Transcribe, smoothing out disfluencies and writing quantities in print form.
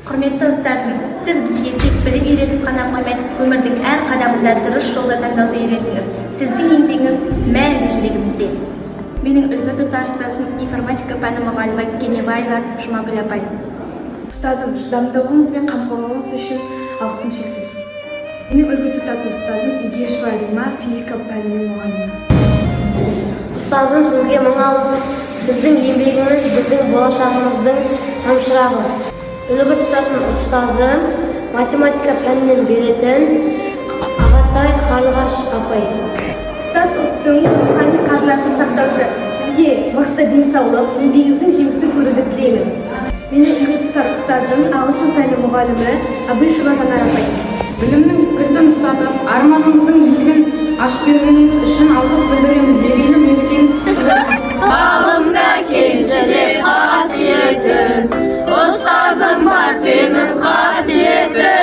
Құрметті ұстазым, сіз бізге тек білім үйретіп қана қоймай, өмірдің әр қадамында дұрыс жолды таңдауды үйреттіңіз. Сіздің еңбегіңіз мәңгі жүрегімізде. Менің үлгі тұтар ұстазым информатика пәні мұғалімі Кенебаева Жұмагүл апай. Ұстазым, шыдамдылығыңыз бен қамқорлығыңыз үшін алғысым шексіз. Менің үлгі тұтатын ұстазым Игешева Рима, физика пәнінің мұғалімі. Ұстазым, сізге мың алғыс. Сіздің еңбегіңіз біздің болашағымыздың шамшырағы. Үлгі тұтатын ұстазым математика пәнінен беретін Ағатай Қарлығаш апай. Ұстаз ұлттың рухани қазынасын сақтаушы. Сізге мықты денсаулық, еңбегіңіздің жемісін көруді тілеймін. Менің үлгі тұтар ұстазым ағылшын пәні мұғалімі Абишева Жанар апай. Білімнің кілтін ұстатып, арманыңыздың есігін ашып бергеніңіз үшін алғыс білдіремін. Берейлі мерекеңіз. Ғалымда кенжелеп қасиетін, ұстазым бар сенің қасиетің.